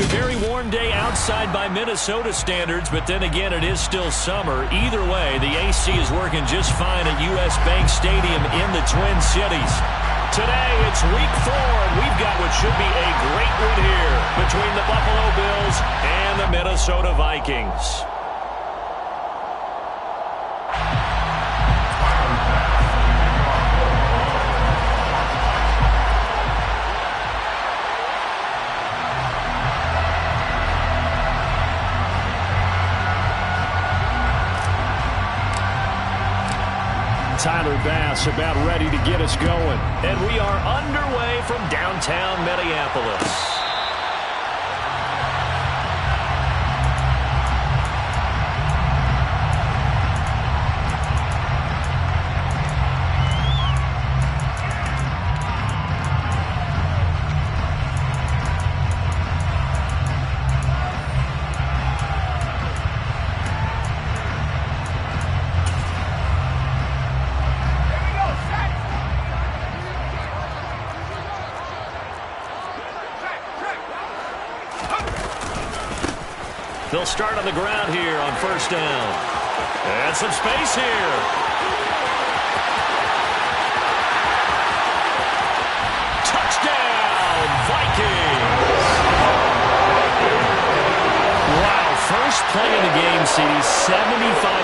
A very warm day outside by Minnesota standards, but then again, it is still summer. Either way, the AC is working just fine at U.S. Bank Stadium in the Twin Cities. Today, it's week 4, and we've got what should be a great one here between the Buffalo Bills and the Minnesota Vikings. Tyler Bass about ready to get us going. And we are underway from downtown Minneapolis. They'll start on the ground here on first down. And some space here. Touchdown, Vikings. Wow, first play of the game, CD, 75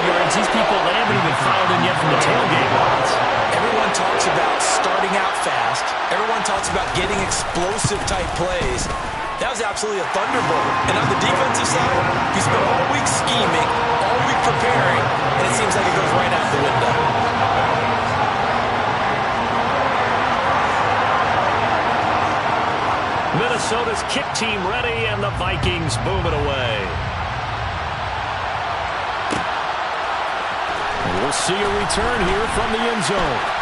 yards. These people, they haven't even filed in yet from the tailgate lines. Everyone talks about starting out fast. Everyone talks about getting explosive type plays. That was absolutely a thunderbolt. And on the defensive side, you spent all week scheming, all week preparing, and it seems like it goes right out the window. Minnesota's kick team ready, and the Vikings boom it away. We'll see a return here from the end zone.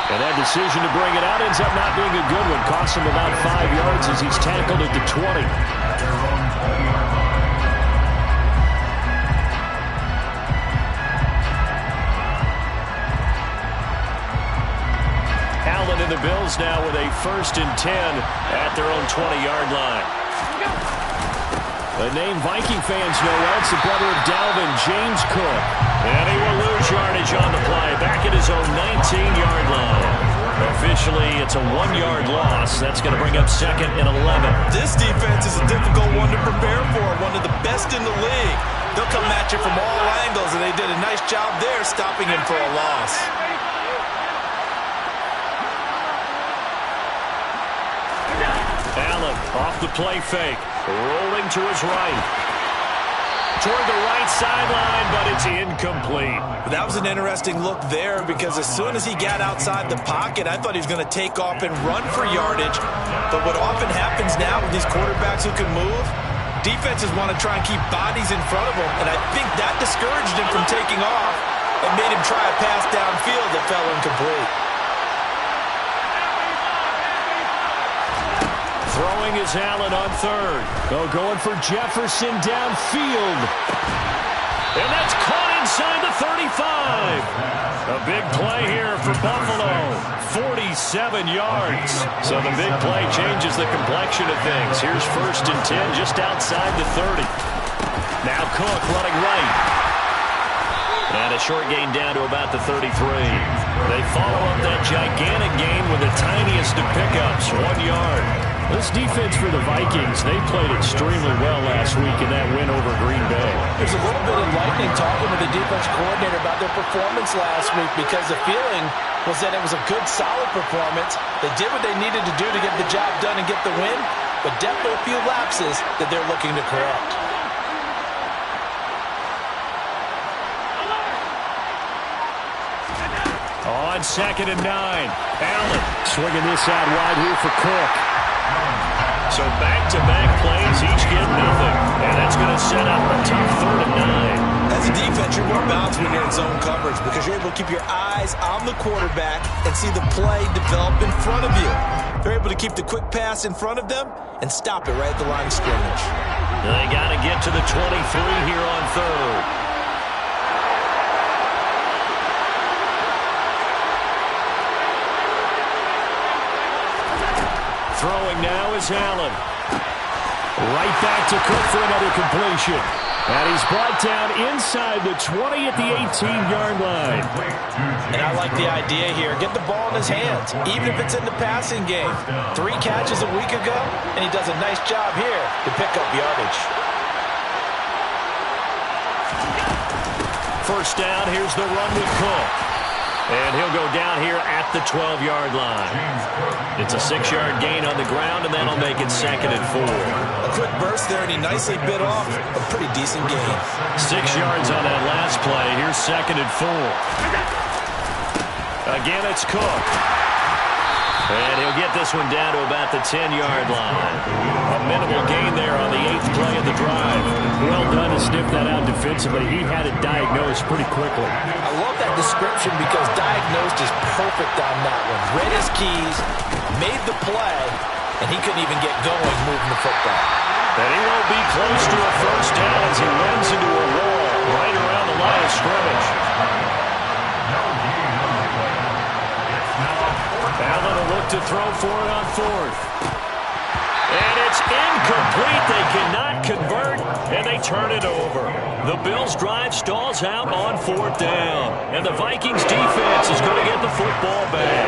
And that decision to bring it out ends up not being a good one. Costs him about 5 yards as he's tackled at the 20. Allen and the Bills now with a 1st and 10 at their own 20-yard line. A name Viking fans know well. It's the brother of Dalvin, James Cook. And he will lose yardage on the play, back at his own 19-yard line. Officially, it's a 1-yard loss. That's going to bring up 2nd and 11. This defense is a difficult one to prepare for, one of the best in the league. They'll come at you from all angles, and they did a nice job there stopping him for a loss. Allen off the play fake, rolling to his right. Toward the right sideline, but it's incomplete. That was an interesting look there because as soon as he got outside the pocket, I thought he was going to take off and run for yardage. But what often happens now with these quarterbacks who can move, defenses want to try and keep bodies in front of them, and I think that discouraged him from taking off and made him try a pass downfield that fell incomplete. Throwing is Allen on 3rd. Oh, going for Jefferson downfield. And that's caught inside the 35. A big play here for Buffalo. 47 yards. So the big play changes the complexion of things. Here's 1st and 10 just outside the 30. Now Cook running right. And a short gain down to about the 33. They follow up that gigantic gain with the tiniest of pickups, 1 yard. This defense for the Vikings, they played extremely well last week in that win over Green Bay. There's a little bit of lightning talking with the defense coordinator about their performance last week because the feeling was that it was a good, solid performance. They did what they needed to do to get the job done and get the win, but definitely a few lapses that they're looking to correct. On 2nd and 9, Allen swinging this out wide here for Cook. So back-to-back plays, each get nothing. And that's going to set up a tough 3rd and 9. As a defense, you're more balanced when you're in zone coverage because you're able to keep your eyes on the quarterback and see the play develop in front of you. They're able to keep the quick pass in front of them and stop it right at the line of scrimmage. They got to get to the 23 here on 3rd. Throwing now is Allen. Right back to Cook for another completion. And he's brought down inside the 20 at the 18-yard line. And I like the idea here. Get the ball in his hands, even if it's in the passing game. 3 catches a week ago, and he does a nice job here to pick up yardage. First down, here's the run with Cook. And he'll go down here at the 12-yard line. It's a 6-yard gain on the ground, and that'll make it 2nd and 4. A quick burst there, and he nicely bit off a pretty decent gain. 6 yards on that last play. Here's 2nd and 4. Again, it's Cook. And he'll get this one down to about the 10-yard line. A minimal gain there on the 8th play of the drive. Well done to sniff that out defensively. He had it diagnosed pretty quickly. I love that description because diagnosed is perfect on that one. Read his keys, made the play, and he couldn't even get going moving the football. And he won't be close to a first down as he runs into a wall right around the line of scrimmage. Allen will look to throw for it on 4th. And it's incomplete. They cannot convert, and they turn it over. The Bills' drive stalls out on 4th down, and the Vikings' defense is going to get the football back.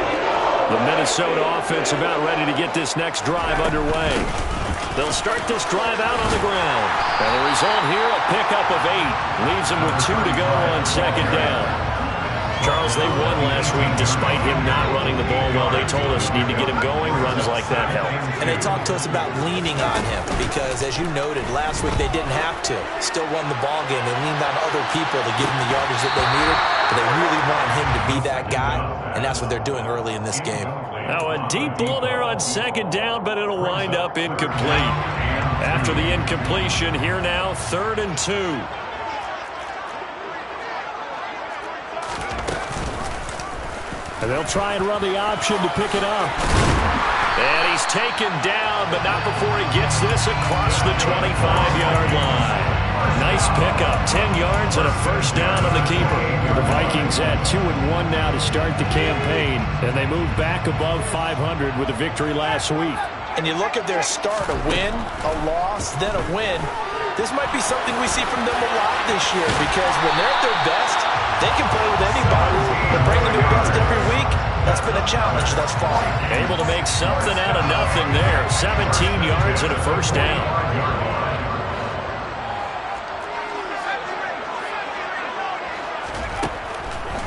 The Minnesota offense about ready to get this next drive underway. They'll start this drive out on the ground. And the result here, a pickup of 8. Leaves them with 2 to go on 2nd down. Charles, they won last week despite him not running the ball well. They told us need to get him going. Runs like that help. And they talked to us about leaning on him because, as you noted, last week they didn't have to. Still won the ball game. They leaned on other people to give them the yardage that they needed. But they really wanted him to be that guy, and that's what they're doing early in this game. Now a deep ball there on 2nd down, but it'll wind up incomplete. After the incompletion, here now 3rd and 2. And they'll try and run the option to pick it up. And he's taken down, but not before he gets this across the 25-yard line. Nice pickup, 10 yards and a first down on the keeper. The Vikings at 2-1 now to start the campaign, and they move back above 500 with a victory last week. And you look at their start, a win, a loss, then a win. This might be something we see from them a lot this year because when they're at their best, they can play with anybody. But bringing their best every week, that's been a challenge thus far. Able to make something out of nothing there. 17 yards and a first down.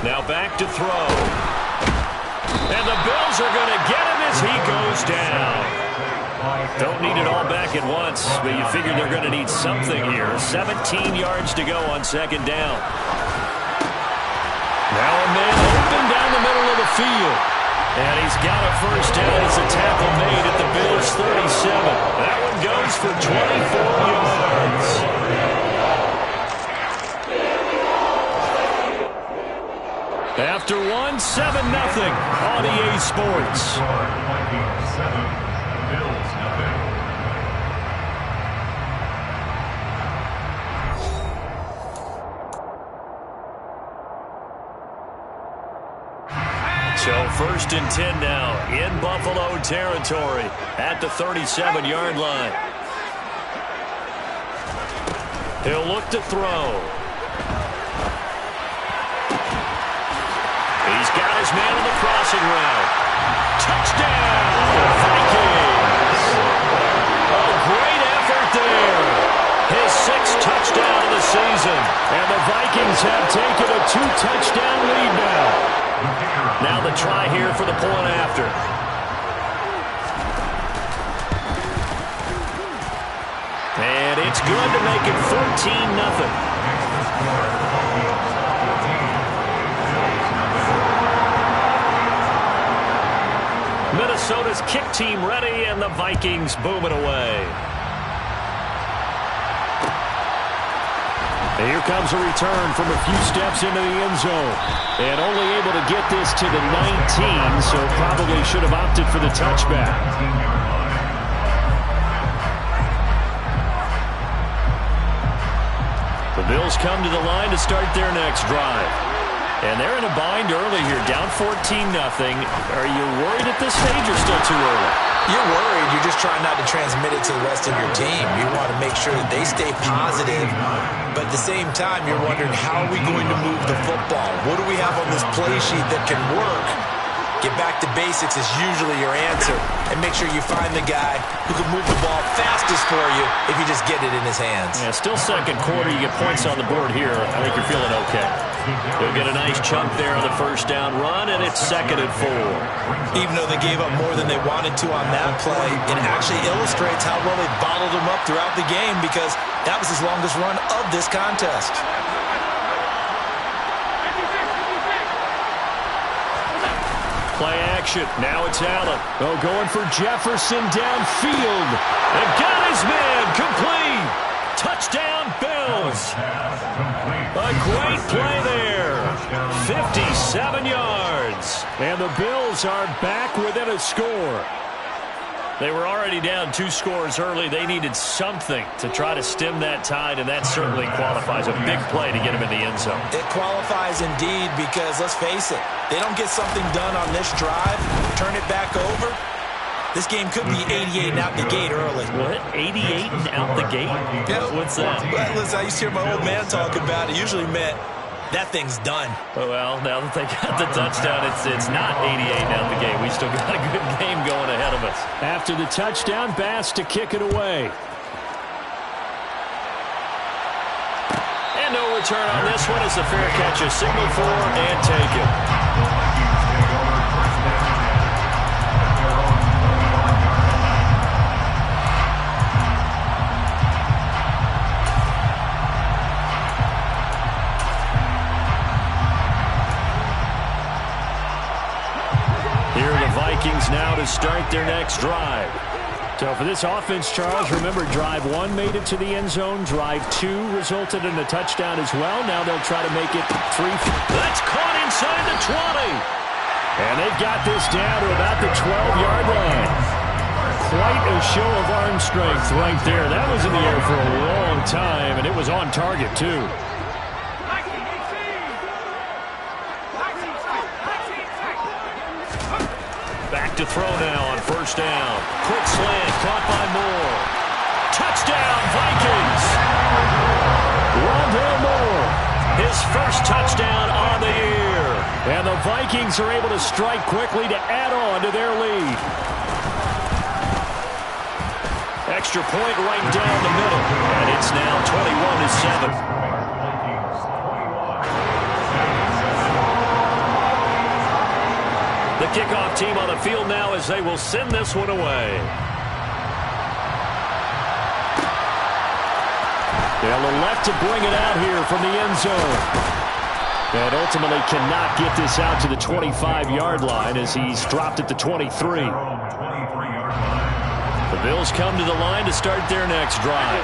Now back to throw. And the Bills are going to get him as he goes down. Don't need it all back at once, but you figure they're going to need something here. 17 yards to go on 2nd down. Now a man open down the middle of the field. And he's got a first down as a tackle made at the Bills' 37. That one goes for 24 yards. After 1, 7-0 on EA Sports. So 1st and 10 now in Buffalo territory at the 37-yard line. He'll look to throw. He's got his man on the crossing route. Touchdown, Vikings! A great effort there. His 6th touchdown of the season. And the Vikings have taken a 2-touchdown lead now. Now the try here for the point after. And it's good to make it 14-0. Minnesota's kick team ready, and the Vikings booming away. And here comes a return from a few steps into the end zone. And only able to get this to the 19, so probably should have opted for the touchback. The Bills come to the line to start their next drive. And they're in a bind early here, down 14-0. Are you worried at this stage or still too early? You're worried. You're just trying not to transmit it to the rest of your team. You want to make sure that they stay positive, but at the same time, you're wondering, how are we going to move the football? What do we have on this play sheet that can work? Get back to basics is usually your answer, and make sure you find the guy who can move the ball fastest for you if you just get it in his hands. Yeah, still second quarter. You get points on the board here. I think you're feeling okay. You'll get a nice chunk there on the first down run, and it's 2nd and 4. Even though they gave up more than they wanted to on that play, it actually illustrates how well they bottled them up throughout the game, because that was his longest run of this contest. Play action. Now it's Allen. Oh, going for Jefferson downfield. And got his man. Complete. Touchdown, Bills. A great play there. 57 yards. And the Bills are back within a score. They were already down 2 scores early. They needed something to try to stem that tide, and that certainly qualifies. A big play to get them in the end zone. It qualifies indeed, because let's face it, they don't get something done on this drive, turn it back over, this game could be 88 and out the gate early. What? 88 and out the gate? Yeah. What's that? Well, listen, I used to hear my old man talk about it. Usually meant that thing's done. Well, now that they got the touchdown, it's not 88 out the gate. We still got a good game going ahead of us. After the touchdown, Bass to kick it away. And no return on this one. It's a fair catch, a signal for, and take it. Here are the Vikings now to start their next drive. So for this offense, Charles, remember, drive 1 made it to the end zone. Drive 2 resulted in a touchdown as well. Now they'll try to make it 3. That's caught inside the 20. And they've got this down to about the 12-yard line. Quite a show of arm strength right there. That was in the air for a long time, and it was on target, too. To throw now on first down. Quick slant, caught by Moore. Touchdown, Vikings! Rondale Moore, his first touchdown on the year. And the Vikings are able to strike quickly to add on to their lead. Extra point right down the middle. And it's now 21-7. The kickoff team on the field now as they will send this one away. They'll elect to bring it out here from the end zone. And ultimately cannot get this out to the 25-yard line as he's dropped at the 23. The Bills come to the line to start their next drive.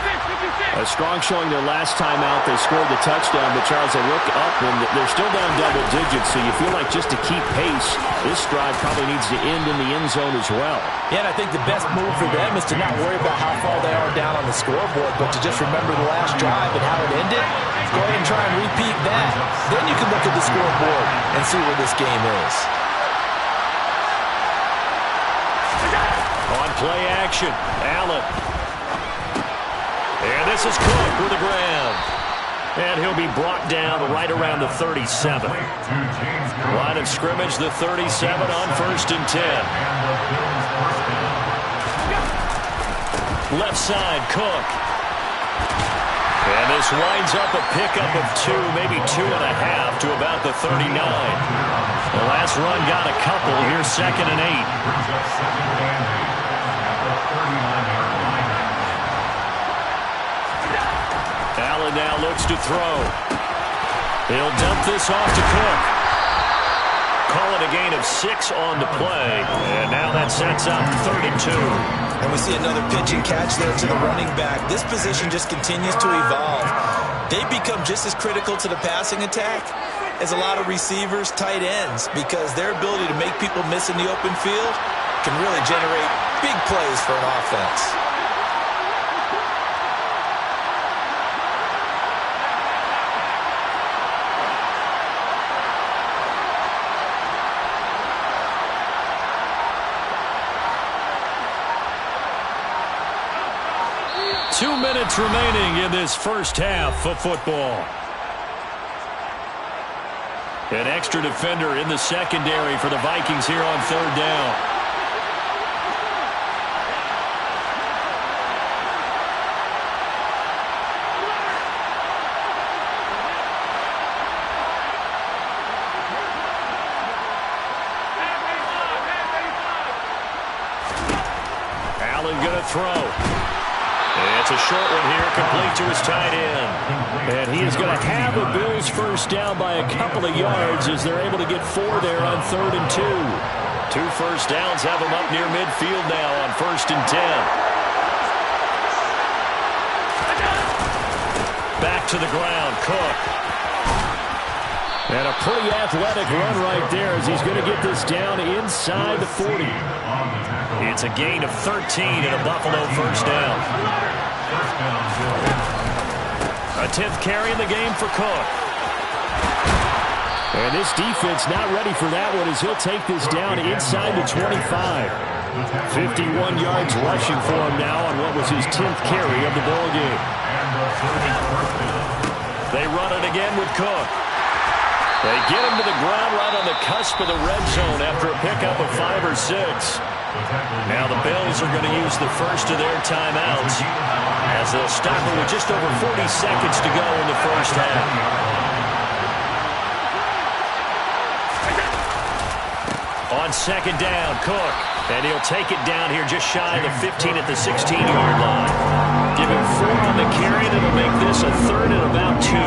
A strong showing their last time out. They scored the touchdown, but Charles, they look up and they're still down double digits, so you feel like just to keep pace, this drive probably needs to end in the end zone as well. Yeah, and I think the best move for them is to not worry about how far they are down on the scoreboard, but to just remember the last drive and how it ended. Go ahead and try and repeat that. Then you can look at the scoreboard and see where this game is. On play action, Allen. And this is Cook with the grab. And he'll be brought down right around the 37. Line of scrimmage, the 37 on 1st and 10. Left side, Cook. And this winds up a pickup of 2, maybe 2.5 to about the 39. The last run got a couple. Here's 2nd and 8. Allen now looks to throw. He'll dump this off to Cook. Call it a gain of 6 on the play. And now that sets up 32. And we see another pitch and catch there to the running back. This position just continues to evolve. They become just as critical to the passing attack as a lot of receivers, tight ends, because their ability to make people miss in the open field can really generate big plays for an offense. 2 minutes remaining in this first half of football. An extra defender in the secondary for the Vikings here on third down. Allen going to throw. It's a short one here, complete to his tight end. And he is going to have a Bills first down by a couple of yards as they're able to get 4 there on 3rd and 2. 2 first downs have them up near midfield now on 1st and 10. Back to the ground, Cook. And a pretty athletic run right there as he's going to get this down inside the 40. It's a gain of 13 and a Buffalo first down. A 10th carry in the game for Cook. And this defense not ready for that one as he'll take this down inside the 25. 51 yards rushing for him now on what was his 10th carry of the ball game. They run it again with Cook. They get him to the ground right on the cusp of the red zone after a pickup of 5 or 6. Now the Bills are going to use the first of their timeouts as they'll stop it with just over 40 seconds to go in the first half. On 2nd down, Cook. And he'll take it down here just shy of the 15 at the 16-yard line. Give him 4 on the carry, and it'll make this a 3rd and about 2.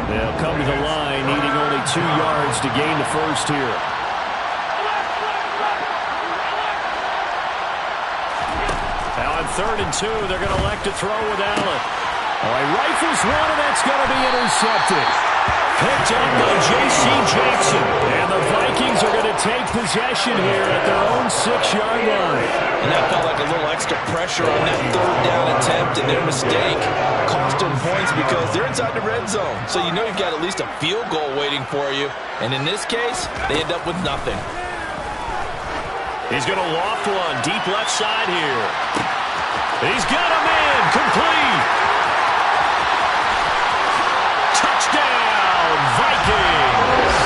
They'll come to the line needing only 2 yards to gain the first here. Now on 3rd and 2, they're going to elect to throw with Allen. All right, rifles one, and that's going to be intercepted. Picked up by J.C. Jackson. And the Vikings are going to take possession here at their own 6-yard line. And that felt like a little extra pressure on that 3rd down attempt, and their mistake cost them points because they're inside the red zone. So you know you've got at least a field goal waiting for you. And in this case, they end up with nothing. He's going to loft one deep left side here. He's got a man complete. Touchdown, Vikings.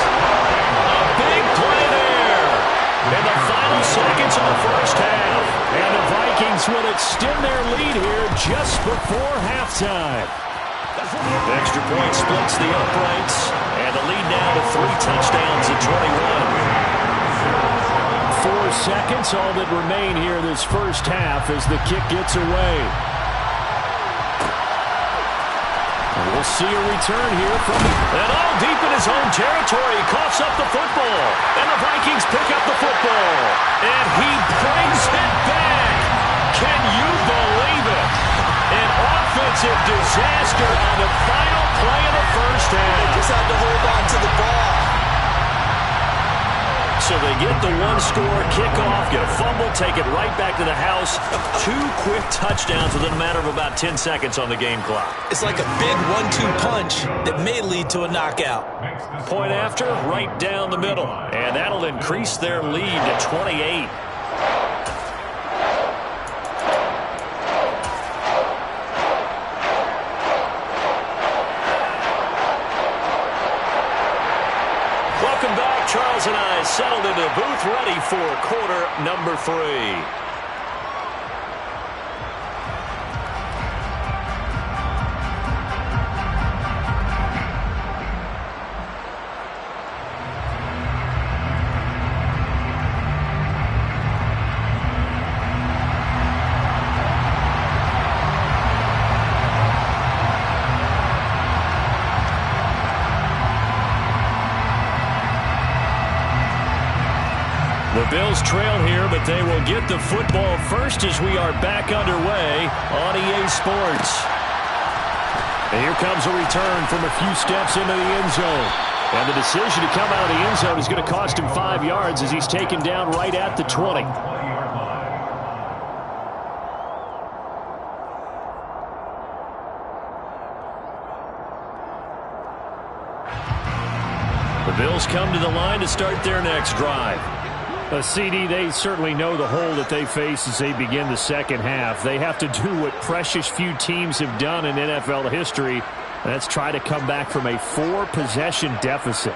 A big play there. In the final seconds of the first half. And the Vikings will extend their lead here just before halftime. The extra point splits the uprights. And the lead now to 3 touchdowns at 21. 4 seconds, all that remain here this first half as the kick gets away. We'll see a return here from... And all deep in his own territory, he coughs up the football. And the Vikings pick up the football. And he brings it back. Can you believe it? An offensive disaster on the final play of the first half. They just had to hold on to the ball. So they get the 1-score kickoff, get a fumble, take it right back to the house. 2 quick touchdowns within a matter of about 10 seconds on the game clock. It's like a big 1-2 punch that may lead to a knockout. Point after, right down the middle. And that'll increase their lead to 28. Welcome back. Charles and I settled into the booth ready for quarter number 3. The Bills trail here, but they will get the football first as we are back underway on EA Sports. And here comes a return from a few steps into the end zone. And the decision to come out of the end zone is going to cost him 5 yards as he's taken down right at the 20. The Bills come to the line to start their next drive. A CD, they certainly know the hole that they face as they begin the second half. They have to do what precious few teams have done in NFL history. That's try to come back from a 4-possession deficit.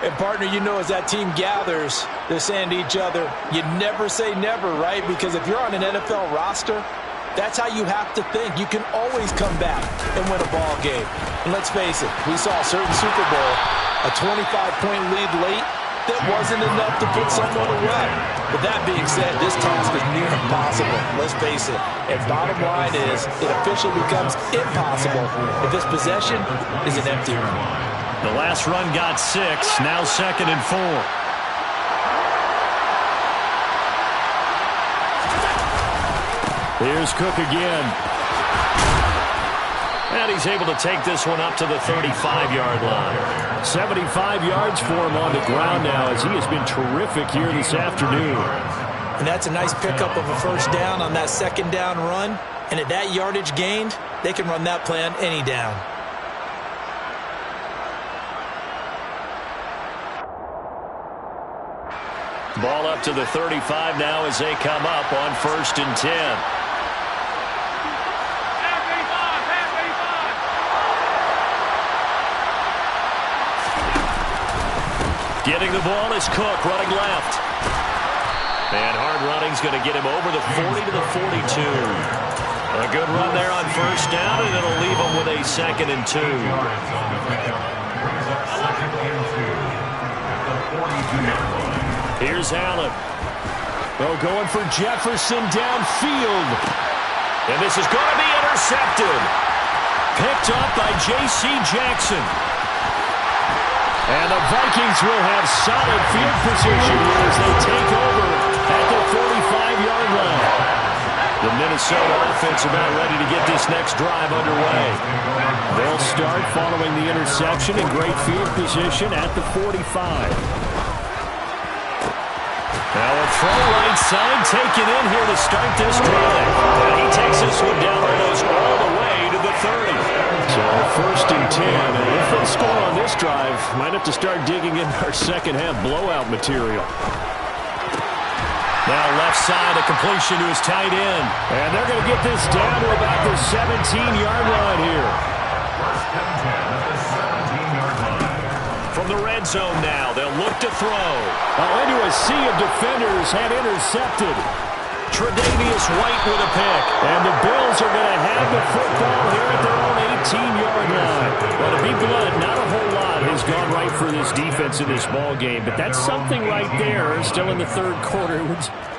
And, partner, you know, as that team gathers, they're saying to each other, you never say never, right? Because if you're on an NFL roster, that's how you have to think. You can always come back and win a ball game. And let's face it, we saw a certain Super Bowl, a 25-point lead late, that wasn't enough to put someone away. But that being said, this task is near impossible. Let's face it. And bottom line is, it officially becomes impossible if this possession is an empty run. The last run got 6, now 2nd and 4. Here's Cook again. And he's able to take this one up to the 35-yard line. 75 yards for him on the ground now as he has been terrific here this afternoon. And that's a nice pickup of a first down on that second down run. And at that yardage gained, they can run that play on any down. Ball up to the 35 now as they come up on 1st and 10. Getting the ball is Cook running left. And hard running's going to get him over the 40 to the 42. A good run there on 1st down, and it'll leave him with a 2nd and 2. Here's Allen. Oh, going for Jefferson downfield. And this is going to be intercepted. Picked up by J.C. Jackson. And the Vikings will have solid field position as they take over at the 45-yard line. The Minnesota offense about ready to get this next drive underway. They'll start following the interception in great field position at the 45. Now a throw right side taken in here to start this drive. And he takes this one down almost all the way to the 30. So 1st and 10, and if they score on this drive, might have to start digging in our second half blowout material. Now left side, a completion to his tight end. And they're going to get this down to about the 17-yard line here. From the red zone now, they'll look to throw. Into a sea of defenders had intercepted. Tre'Davious White with a pick. And the Bills are going to have the football here at their own 18-yard line. Well, to be blunt, not a whole lot has gone right for this defense in this ball game, but that's something right there. Still in the 3rd quarter.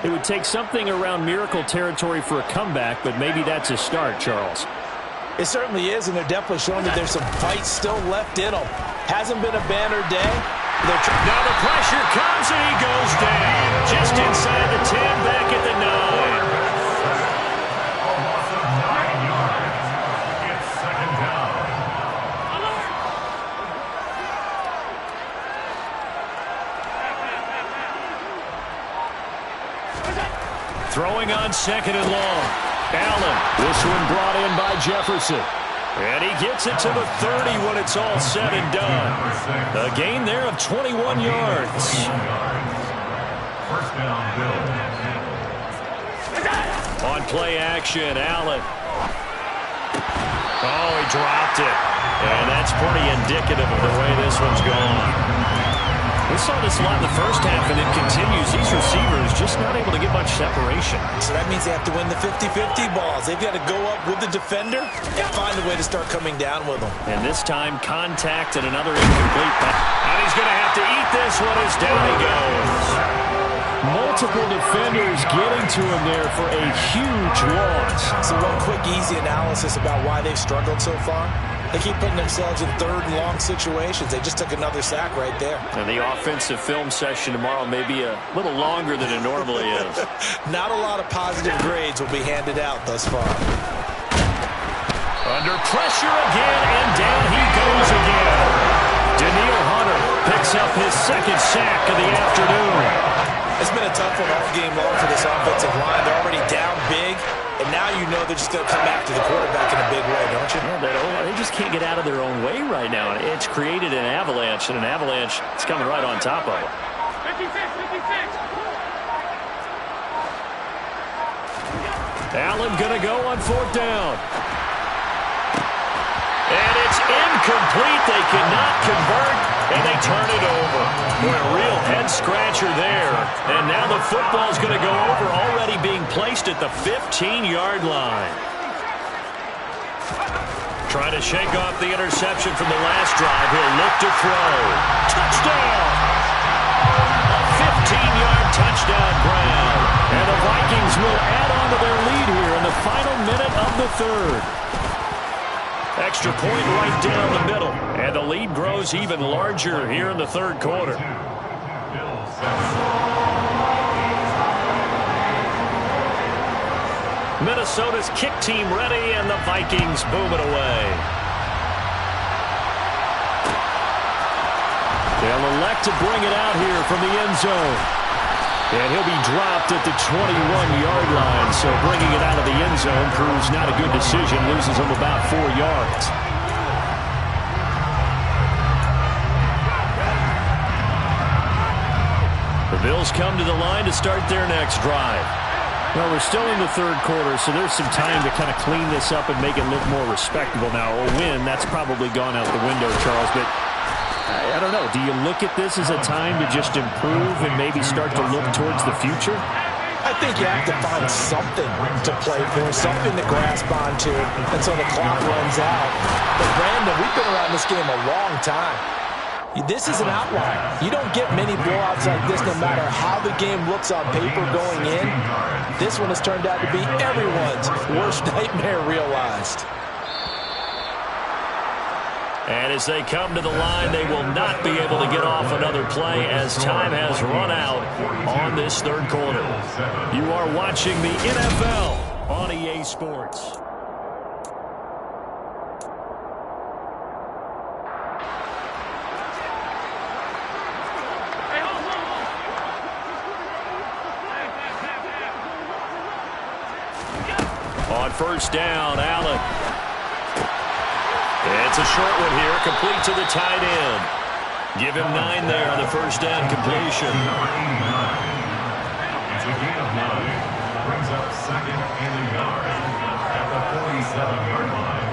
It would take something around miracle territory for a comeback, but maybe that's a start, Charles. It certainly is, and they're definitely showing that there's some fight still left in them. Hasn't been a banner day. Now the pressure comes, and he goes down. Just inside the 10, back at the 9. Throwing on 2nd and long. Allen, this one brought in by Jefferson. And he gets it to the 30 when it's all said and done. A gain there of 21 yards. On play action, Allen. Oh, he dropped it. And that's pretty indicative of the way this one's gone. We saw this a lot in the first half, and it continues. These receivers just not able to get much separation. So that means they have to win the 50-50 balls. They've got to go up with the defender and find a way to start coming down with them. And this time, contact and another incomplete pass. And he's going to have to eat this one as down he goes. Multiple defenders getting to him there for a huge loss. So one quick, easy analysis about why they've struggled so far. They keep putting themselves in 3rd and long situations. They just took another sack right there. And the offensive film session tomorrow may be a little longer than it normally is. Not a lot of positive grades will be handed out thus far. Under pressure again, and down he goes again. Danielle Hunter picks up his 2nd sack of the afternoon. It's been a tough one all game long for this offensive line. They're already down big. And now you know they're just going to come back to the quarterback in a big way, don't you? Yeah, they just can't get out of their own way right now. It's created an avalanche, and an avalanche is coming right on top of it. 56, 56. Allen going to go on 4th down. And it's incomplete. They cannot convert, and they turn it over. Boy, a real head-scratcher there. And now the football's going to go over, already being placed at the 15-yard line. Trying to shake off the interception from the last drive. He'll look to throw. Touchdown! A 15-yard touchdown Brown. And the Vikings will add on to their lead here in the final minute of the 3rd. Extra point right down the middle. And the lead grows even larger here in the 3rd quarter. Minnesota's kick team ready, and the Vikings boom it away. They'll elect to bring it out here from the end zone. And he'll be dropped at the 21-yard line, so bringing it out of the end zone proves not a good decision, loses him about 4 yards. The Bills come to the line to start their next drive. Well, we're still in the 3rd quarter, so there's some time to kind of clean this up and make it look more respectable now. A win, that's probably gone out the window, Charles, but I don't know. Do you look at this as a time to just improve and maybe start to look towards the future? I think you have to find something to play for, something to grasp onto until the clock runs out. But, Brandon, we've been around this game a long time. This is an outlier. You don't get many blowouts like this no matter how the game looks on paper going in. This one has turned out to be everyone's worst nightmare realized. And as they come to the line, they will not be able to get off another play as time has run out on this 3rd quarter. You are watching the NFL on EA Sports. On 1st down, Allen. It's a short one here, complete to the tight end. Give him 9 there on the 1st down completion. It's a gain of 9. Brings up 2nd and a yard at the 47-yard line.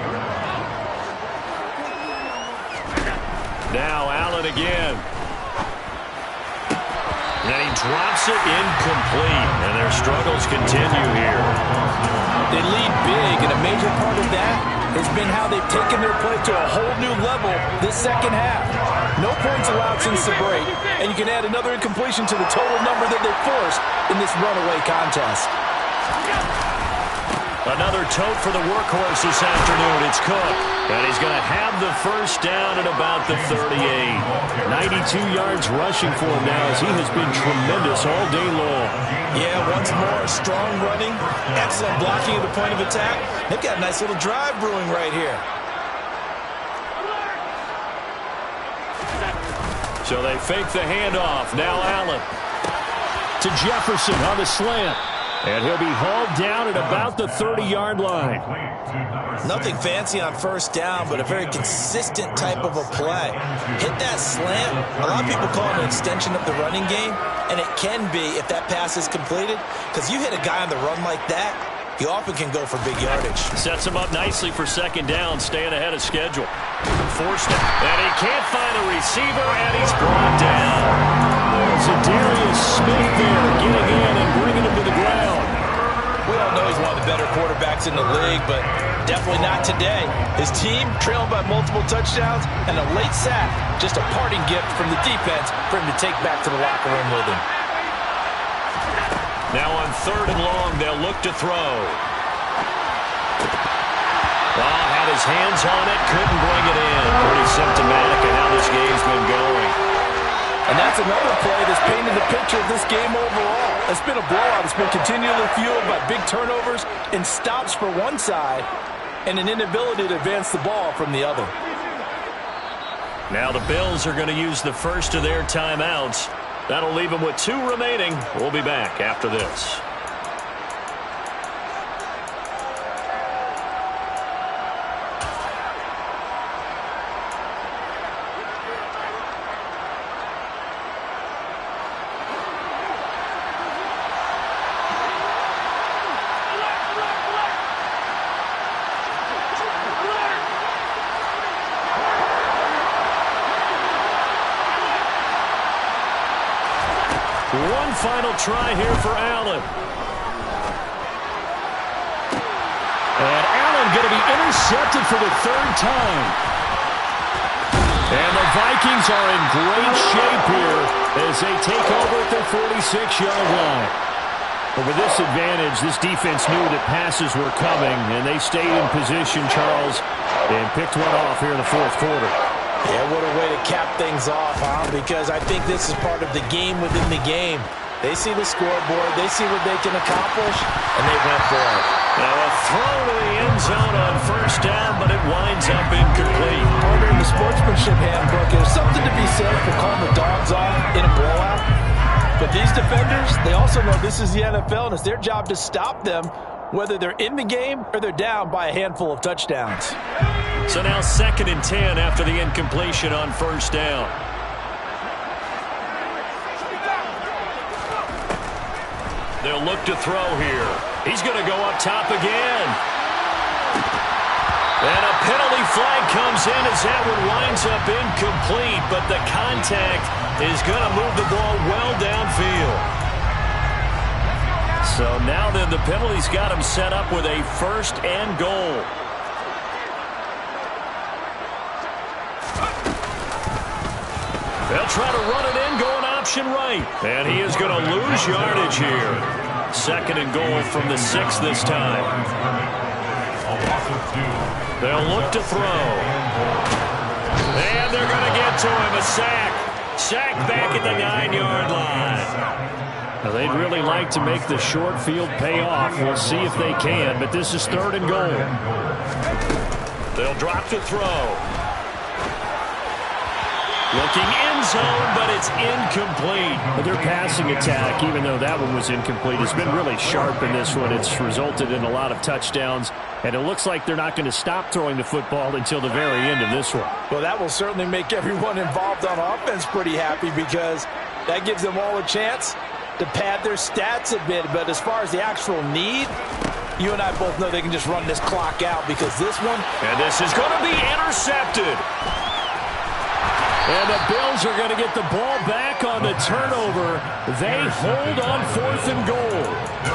Now Allen again. And he drops it incomplete, and their struggles continue here. They lead big, and a major part of that has been how they've taken their play to a whole new level this 2nd half. No points allowed since the break, and you can add another incompletion to the total number that they forced in this runaway contest. Another tote for the workhorse this afternoon. It's Cook. And he's going to have the 1st down at about the 38. 92 yards rushing for him now as he has been tremendous all day long. Yeah, once more, strong running, excellent blocking at the point of attack. They've got a nice little drive brewing right here. So they fake the handoff. Now Allen to Jefferson on the slant. And he'll be hauled down at about the 30-yard line. Nothing fancy on 1st down, but a very consistent type of a play. Hit that slant. A lot of people call it an extension of the running game, and it can be if that pass is completed, because you hit a guy on the run like that, he often can go for big yardage. Sets him up nicely for 2nd down, staying ahead of schedule. 4th down, and he can't find a receiver, and he's brought down. Zadarius Smith there getting in and bringing him to the ground. We all know he's one of the better quarterbacks in the league, but definitely not today. His team trailing by multiple touchdowns and a late sack, just a parting gift from the defense for him to take back to the locker room with him. Now on 3rd and long, they'll look to throw. Well, had his hands on it, couldn't bring it in. Pretty symptomatic of how this game's been going. And that's another play that's painted the picture of this game overall. It's been a blowout. It's been continually fueled by big turnovers and stops for one side and an inability to advance the ball from the other. Now the Bills are going to use the first of their timeouts. That'll leave them with 2 remaining. We'll be back after this. One final try here for Allen. And Allen going to be intercepted for the third time. And the Vikings are in great shape here as they take over at their 46-yard line. But with this advantage, this defense knew that passes were coming, and they stayed in position, Charles, and picked one off here in the fourth quarter. Yeah, what a way to cap things off, huh? Because I think this is part of the game within the game. They see the scoreboard, they see what they can accomplish, and they went for it. Now a throw to the end zone on first down, but it winds up incomplete. Under in the sportsmanship handbook, there's something to be said for calling the dogs off in a blowout. But these defenders, they also know this is the NFL, and it's their job to stop them, whether they're in the game or they're down by a handful of touchdowns. So now 2nd and 10 after the incompletion on first down. They'll look to throw here. He's going to go up top again. And a penalty flag comes in as that one winds up incomplete, but the contact is going to move the ball well downfield. So now then the penalty's got him set up with a 1st and goal. They'll try to run it in, going option right. And he is going to lose yardage here. 2nd and goal from the 6 this time. They'll look to throw. And they're going to get to him. A sack. Sack back at the 9-yard line. Now they'd really like to make the short field pay off. We'll see if they can, but this is 3rd and goal. They'll drop to throw. Looking end zone, but it's incomplete. But their passing attack, even though that one was incomplete, has been really sharp in this one. It's resulted in a lot of touchdowns, and it looks like they're not going to stop throwing the football until the very end of this one. Well, that will certainly make everyone involved on offense pretty happy because that gives them all a chance to pad their stats a bit. But as far as the actual need, you and I both know they can just run this clock out because this one... And this is going to be intercepted. And the Bills are going to get the ball back on the turnover. They hold on 4th and goal.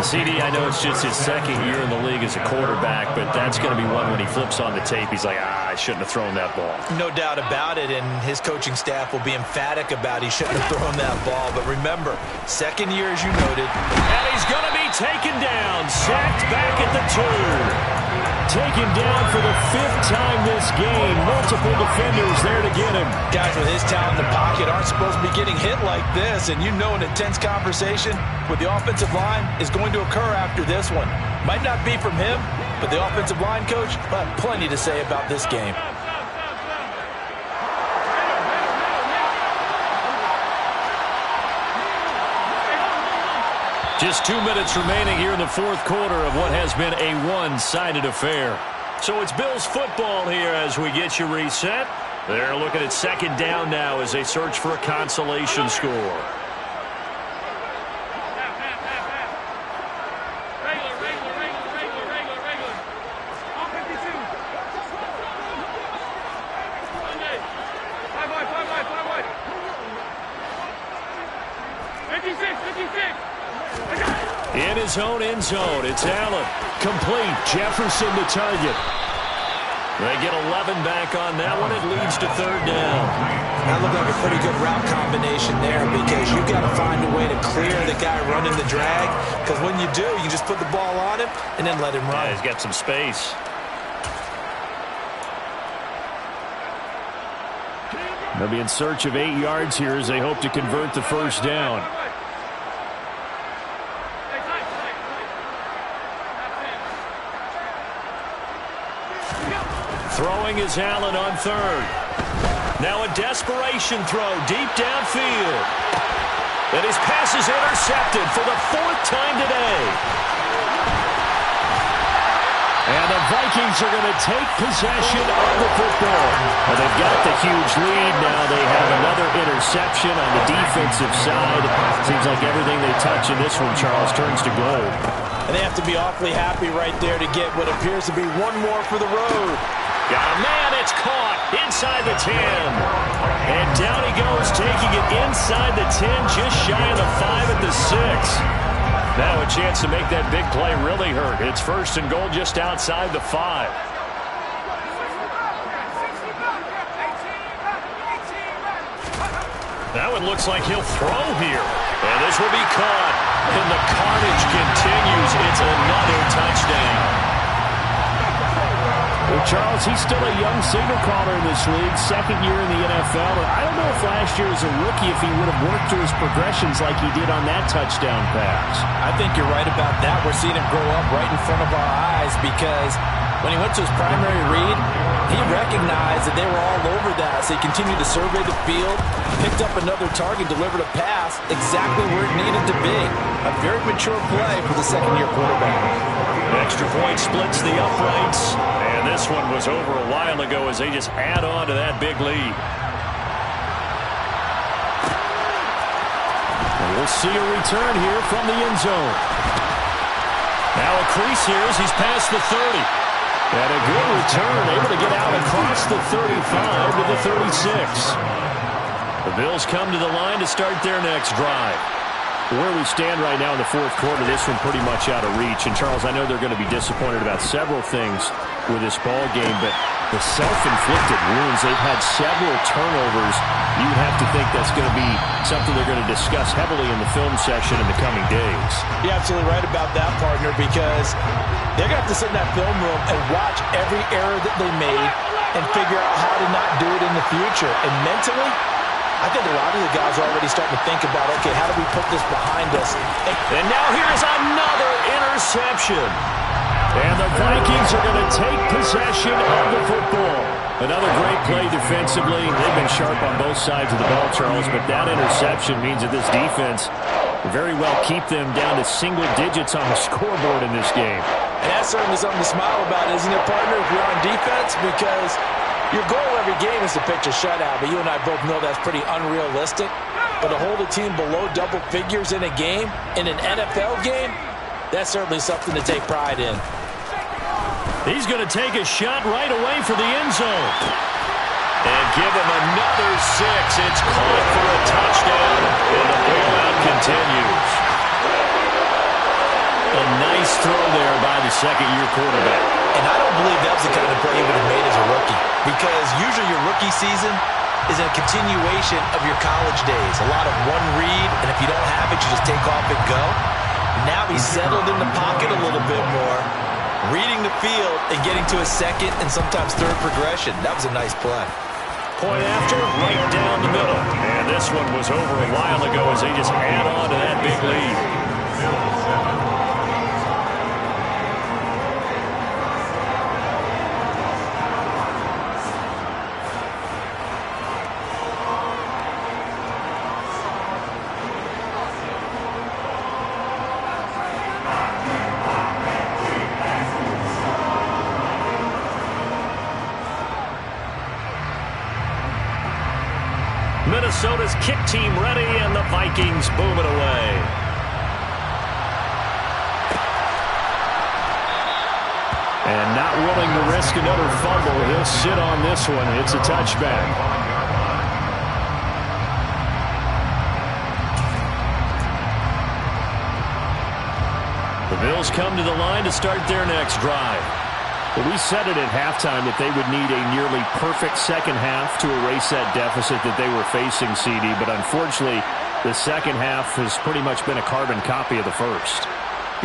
CD, I know it's just his 2nd year in the league as a quarterback, but that's going to be one when he flips on the tape. He's like, I shouldn't have thrown that ball. No doubt about it, and his coaching staff will be emphatic about he shouldn't have thrown that ball. But remember, 2nd year, as you noted. And he's going to be taken down, sacked back at the 2. Taken down for the 5th time this game. Multiple defenders there to get him. Guys with his talent in the pocket aren't supposed to be getting hit like this, and you know an intense conversation with the offensive line is going to occur after this one. Might not be from him, but the offensive line coach will have plenty to say about this game. Just 2 minutes remaining here in the fourth quarter of what has been a one-sided affair. So it's Bills football here as we get you reset. They're looking at 2nd down now as they search for a consolation score. In his own end zone, it's Allen. Complete. Jefferson to target. They get 11 back on that one. It leads to 3rd down. That looked like a pretty good route combination there because you've got to find a way to clear the guy running the drag. Because when you do, you just put the ball on him and then let him run. Yeah, he's got some space. They'll be in search of 8 yards here as they hope to convert the 1st down. Throwing is Allen on 3rd. Now a desperation throw deep downfield. And his pass is intercepted for the 4th time today. And the Vikings are going to take possession of the football. And they've got the huge lead now. They have another interception on the defensive side. Seems like everything they touch in this one, Charles, turns to gold. And they have to be awfully happy right there to get what appears to be one more for the road. Got a man, it's caught inside the 10. And down he goes, taking it inside the 10, just shy of the 5. Now a chance to make that big play really hurt. It's 1st and goal just outside the 5. Now it looks like he'll throw here. And this will be caught. And the carnage continues. It's another touchdown. Well, Charles, he's still a young signal caller in this league, 2nd year in the NFL. And I don't know if last year as a rookie if he would have worked through his progressions like he did on that touchdown pass. I think you're right about that. We're seeing him grow up right in front of our eyes because when he went to his primary read, he recognized that they were all over that. So he continued to survey the field, picked up another target, delivered a pass exactly where it needed to be. A very mature play for the 2nd-year quarterback. Extra point splits the uprights. And this one was over a while ago as they just add on to that big lead. And we'll see a return here from the end zone. Now a crease here as he's past the 30. And a good return, able to get out across the 35 to the 36. The Bills come to the line to start their next drive. Where we stand right now in the 4th quarter, this one pretty much out of reach. And, Charles, I know they're going to be disappointed about several things with this ball game, but the self-inflicted wounds, they've had several turnovers. You have to think that's going to be something they're going to discuss heavily in the film session in the coming days. You're absolutely right about that, partner, because they're going to have to sit in that film room and watch every error that they made and figure out how to not do it in the future. And mentally, I think a lot of the guys are already starting to think about, okay, how do we put this behind us? And now here's another interception. And the Vikings are going to take possession of the football. Another great play defensively. They've been sharp on both sides of the ball, Charles, but that interception means that this defense very well keep them down to single digits on the scoreboard in this game. And that's certainly something to smile about, isn't it, partner, if you're on defense? Because your goal every game is to pitch a shutout, but you and I both know that's pretty unrealistic. But to hold a team below double figures in a game, in an NFL game, that's certainly something to take pride in. He's going to take a shot right away for the end zone. And give him another 6. It's caught for a touchdown, and the bailout continues. A nice throw there by the 2nd-year quarterback. And I don't believe that was the kind of play he would have made as a rookie, because usually your rookie season is a continuation of your college days. A lot of one read, and if you don't have it, you just take off and go. Now he's settled in the pocket a little bit more, reading the field and getting to a 2nd and sometimes 3rd progression. That was a nice play. Point after, right down the middle. And this one was over a while ago as they just add on to that big lead. Minnesota's kick team ready, and the Vikings boom it away. And not willing to risk another fumble, he'll sit on this one. It's a touchback. The Bills come to the line to start their next drive. But we said it at halftime that they would need a nearly perfect second half to erase that deficit that they were facing, CD. But unfortunately, the second half has pretty much been a carbon copy of the first.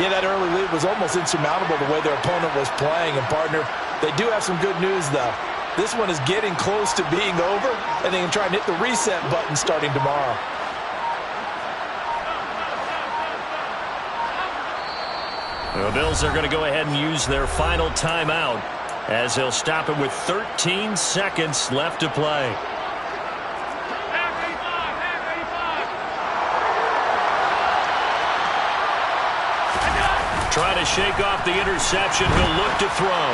Yeah, that early lead was almost insurmountable the way their opponent was playing. And, partner, they do have some good news, though. This one is getting close to being over, and they can try and hit the reset button starting tomorrow. The Bills are going to go ahead and use their final timeout as they'll stop it with 13 seconds left to play. Trying to shake off the interception. He'll look to throw.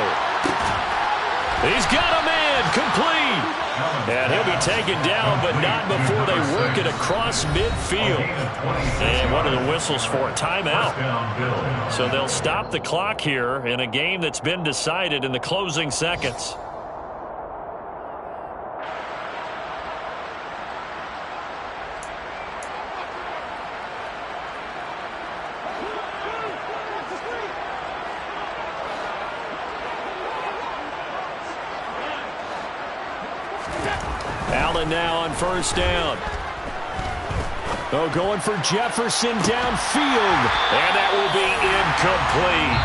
He's got a man complete. And he'll be taken down, but not before they work it across midfield. And one of the whistles for a timeout. So they'll stop the clock here in a game that's been decided in the closing seconds. run now on first down. Oh, going for Jefferson downfield. And that will be incomplete.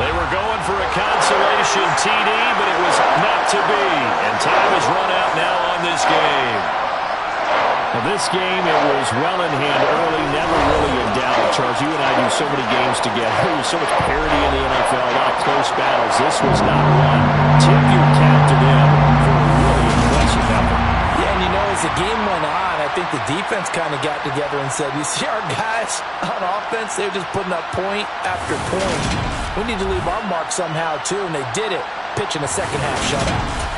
They were going for a consolation TD, but it was not to be. And time is run out now on this game. Now this game, it was well in hand early, never really in doubt. Charles, you and I do so many games together. There's so much parity in the NFL, a lot of close battles. This was not one. Tip your cap to them for a really impressive effort. Yeah, and you know, as the game went on, I think the defense kind of got together and said, you see our guys on offense, they're just putting up point after point. We need to leave our mark somehow, too, and they did it, pitching a second-half shutout.